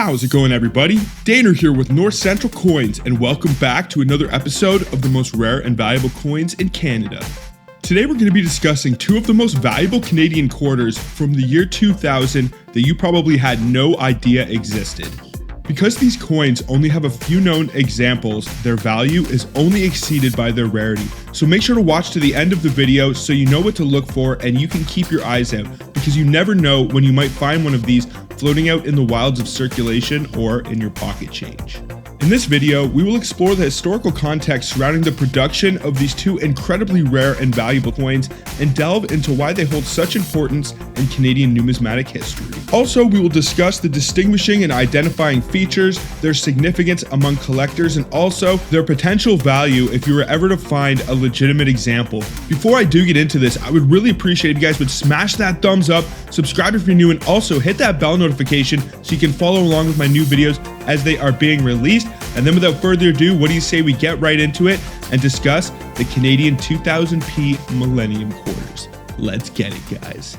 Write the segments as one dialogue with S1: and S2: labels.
S1: How's it going, everybody? Daner here with North Central Coins, and welcome back to another episode of the most rare and valuable coins in Canada. Today we're going to be discussing two of the most valuable Canadian quarters from the year 2000 that you probably had no idea existed. Because these coins only have a few known examples, their value is only exceeded by their rarity. So make sure to watch to the end of the video so you know what to look for and you can keep your eyes out, because you never know when you might find one of these floating out in the wilds of circulation or in your pocket change. In this video, we will explore the historical context surrounding the production of these two incredibly rare and valuable coins and delve into why they hold such importance in Canadian numismatic history. Also, we will discuss the distinguishing and identifying features, their significance among collectors, and also their potential value if you were ever to find a legitimate example. Before I do get into this, I would really appreciate if you guys would smash that thumbs up, subscribe if you're new, and also hit that bell notification so you can follow along with my new videos as they are being released. And then without further ado, what do you say we get right into it and discuss the Canadian 2000p Millennium quarters? Let's get it, guys.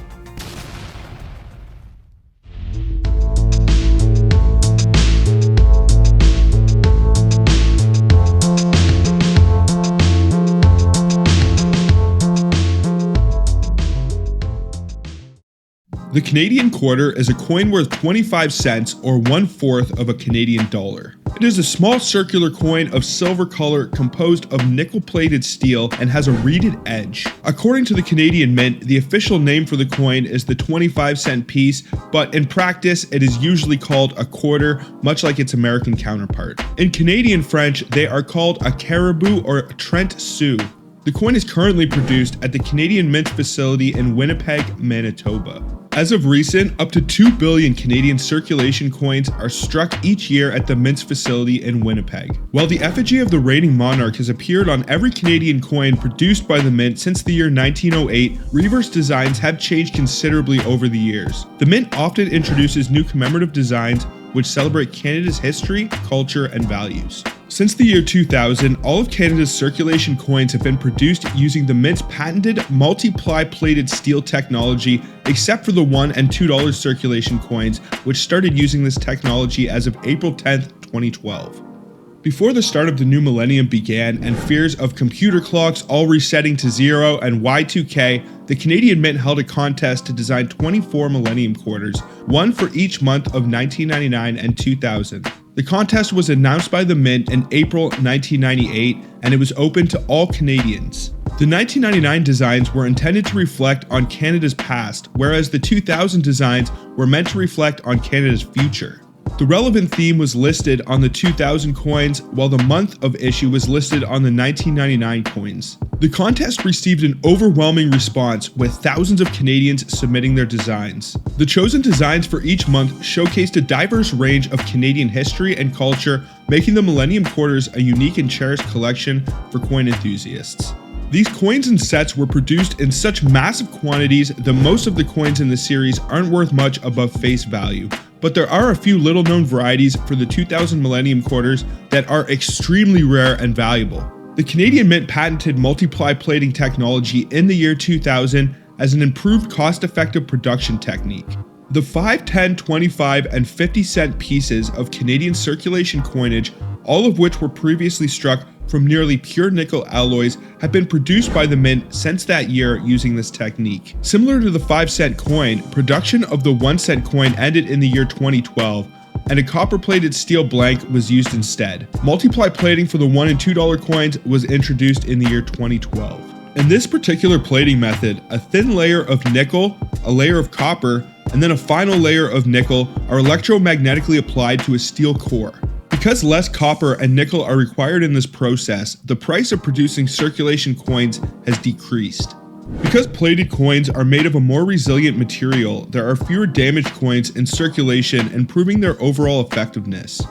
S1: The Canadian quarter is a coin worth 25 cents or 1/4 of a Canadian dollar. It is a small circular coin of silver color composed of nickel-plated steel and has a reeded edge. According to the Canadian Mint, the official name for the coin is the 25-cent piece, but in practice it is usually called a quarter, much like its American counterpart. In Canadian French, they are called a caribou or a Trent sou. The coin is currently produced at the Canadian Mint facility in Winnipeg, Manitoba. As of recent, up to 2 billion Canadian circulation coins are struck each year at the Mint's facility in Winnipeg. While the effigy of the reigning monarch has appeared on every Canadian coin produced by the Mint since the year 1908, reverse designs have changed considerably over the years. The Mint often introduces new commemorative designs which celebrate Canada's history, culture, and values. Since the year 2000, all of Canada's circulation coins have been produced using the Mint's patented multiply plated steel technology, except for the $1 and $2 circulation coins, which started using this technology as of April 10, 2012. Before the start of the new millennium began and fears of computer clocks all resetting to zero and Y2K, the Canadian Mint held a contest to design 24 millennium quarters, one for each month of 1999 and 2000. The contest was announced by the Mint in April 1998, and it was open to all Canadians. The 1999 designs were intended to reflect on Canada's past, whereas the 2000 designs were meant to reflect on Canada's future. The relevant theme was listed on the 2000 coins, while the month of issue was listed on the 1999 coins. The contest received an overwhelming response, with thousands of Canadians submitting their designs. The chosen designs for each month showcased a diverse range of Canadian history and culture, making the Millennium Quarters a unique and cherished collection for coin enthusiasts. These coins and sets were produced in such massive quantities that most of the coins in the series aren't worth much above face value. But there are a few little known varieties for the 2000 Millennium Quarters that are extremely rare and valuable. The Canadian Mint patented multiply plating technology in the year 2000 as an improved cost-effective production technique. The 5, 10, 25, and 50 cent pieces of Canadian circulation coinage, all of which were previously struck from nearly pure nickel alloys, have been produced by the Mint since that year using this technique. Similar to the 5-cent coin, production of the 1-cent coin ended in the year 2012, and a copper-plated steel blank was used instead. Multiply plating for the $1 and $2 coins was introduced in the year 2012. In this particular plating method, a thin layer of nickel, a layer of copper, and then a final layer of nickel are electromagnetically applied to a steel core. Because less copper and nickel are required in this process, the price of producing circulation coins has decreased. Because plated coins are made of a more resilient material, there are fewer damaged coins in circulation, improving their overall effectiveness.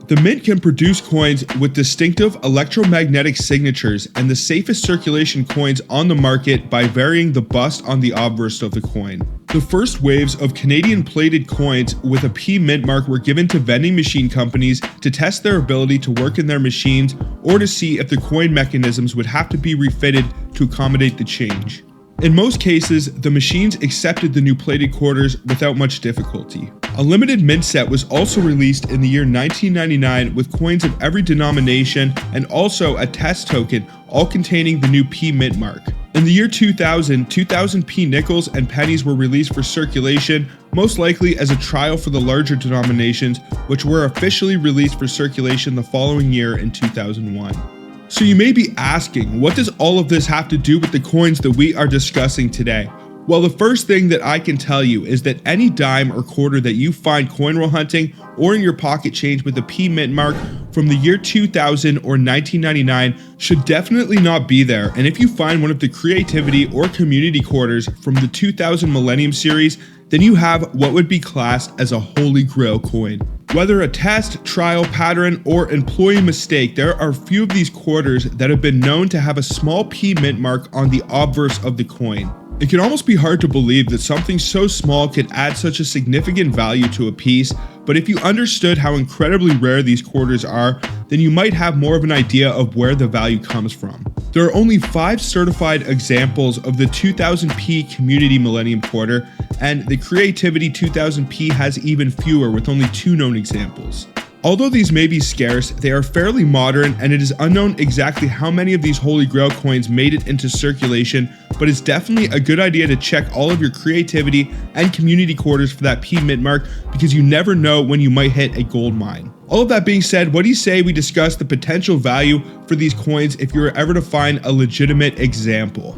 S1: The Mint can produce coins with distinctive electromagnetic signatures and the safest circulation coins on the market by varying the bust on the obverse of the coin. The first waves of Canadian plated coins with a P Mint mark were given to vending machine companies to test their ability to work in their machines or to see if the coin mechanisms would have to be refitted to accommodate the change. In most cases, the machines accepted the new plated quarters without much difficulty. A limited mint set was also released in the year 1999 with coins of every denomination and also a test token, all containing the new P mint mark. In the year 2000, 2000 P nickels and pennies were released for circulation, most likely as a trial for the larger denominations, which were officially released for circulation the following year in 2001. So you may be asking, what does all of this have to do with the coins that we are discussing today? Well, the first thing that I can tell you is that any dime or quarter that you find coin roll hunting or in your pocket change with a P mint mark from the year 2000 or 1999 should definitely not be there. And if you find one of the creativity or community quarters from the 2000 Millennium series, then you have what would be classed as a Holy Grail coin. Whether a test, trial, pattern, or employee mistake, there are few of these quarters that have been known to have a small P mint mark on the obverse of the coin. It can almost be hard to believe that something so small could add such a significant value to a piece, but if you understood how incredibly rare these quarters are, then you might have more of an idea of where the value comes from. There are only 5 certified examples of the 2000p Community Millennium Quarter, and the Creativity 2000p has even fewer with only 2 known examples. Although these may be scarce, they are fairly modern, and it is unknown exactly how many of these Holy Grail coins made it into circulation, but it's definitely a good idea to check all of your creativity and community quarters for that P mint mark, because you never know when you might hit a gold mine. All of that being said, what do you say we discuss the potential value for these coins if you were ever to find a legitimate example?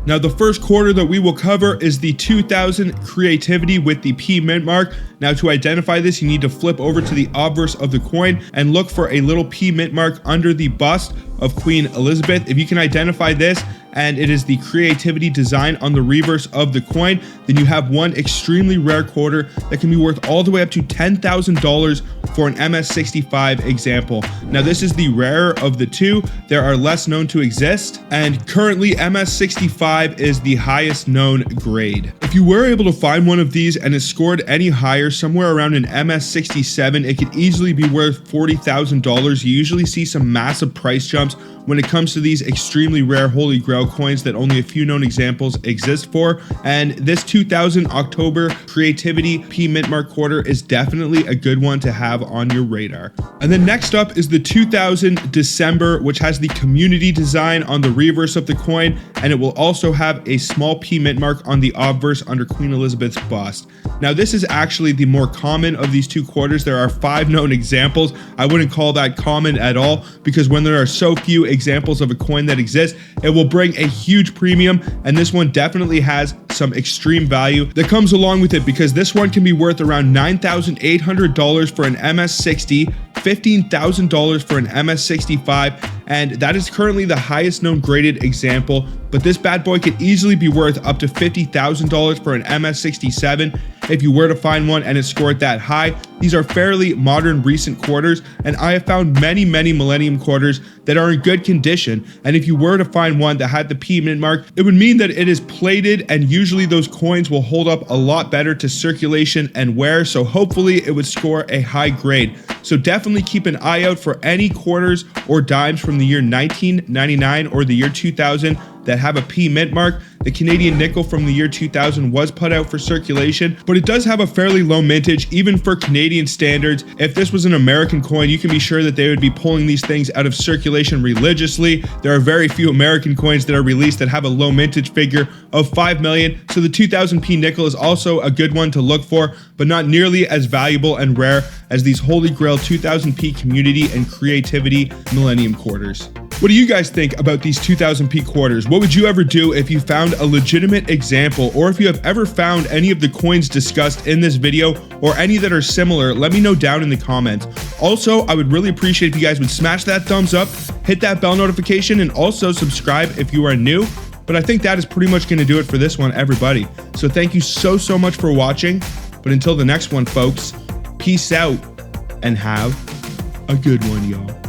S1: Now, the first quarter that we will cover is the 2000 Creativity with the P mint mark. Now, to identify this, you need to flip over to the obverse of the coin and look for a little P mint mark under the bust of Queen Elizabeth. If you can identify this, and it is the Creativity design on the reverse of the coin, then you have one extremely rare quarter that can be worth all the way up to $10,000 for an MS65 example. Now, this is the rarer of the two. There are less known to exist, and currently MS65 is the highest known grade. If you were able to find one of these and it scored any higher, somewhere around an MS67, it could easily be worth $40,000. You usually see some massive price jumps when it comes to these extremely rare Holy Grail coins that only a few known examples exist for, and this 2000 October Creativity P mint mark quarter is definitely a good one to have on your radar. And then next up is the 2000 December, which has the community design on the reverse of the coin, and it will also have a small P mint mark on the obverse under Queen Elizabeth's bust. Now, this is actually the more common of these two quarters. There are 5 known examples. I wouldn't call that common at all, because when there are so few examples of a coin that exists, it will bring a huge premium, and this one definitely has some extreme value that comes along with it, because this one can be worth around $9,800 for an MS60, $15,000 for an MS65, and that is currently the highest known graded example, but this bad boy could easily be worth up to $50,000 for an MS67 if you were to find one and it scored that high. These are fairly modern recent quarters, and I have found many Millennium quarters that are in good condition, and if you were to find one that had the P mint mark, it would mean that it is plated, and usually those coins will hold up a lot better to circulation and wear, so hopefully it would score a high grade. So definitely keep an eye out for any quarters or dimes from the year 1999 or the year 2000 that have a P mint mark. The Canadian nickel from the year 2000 was put out for circulation, but it does have a fairly low mintage, even for Canadian standards. If this was an American coin, you can be sure that they would be pulling these things out of circulation religiously. There are very few American coins that are released that have a low mintage figure of 5 million, so the 2000p nickel is also a good one to look for, but not nearly as valuable and rare as these Holy Grail 2000p Community and Creativity Millennium quarters. What do you guys think about these 2000p quarters? What would you ever do if you found a legitimate example, or if you have ever found any of the coins discussed in this video or any that are similar? Let me know down in the comments. Also, I would really appreciate if you guys would smash that thumbs up, hit that bell notification, and also subscribe if you are new. But I think that is pretty much going to do it for this one, everybody. So thank you so much for watching. But until the next one, folks, peace out and have a good one, y'all.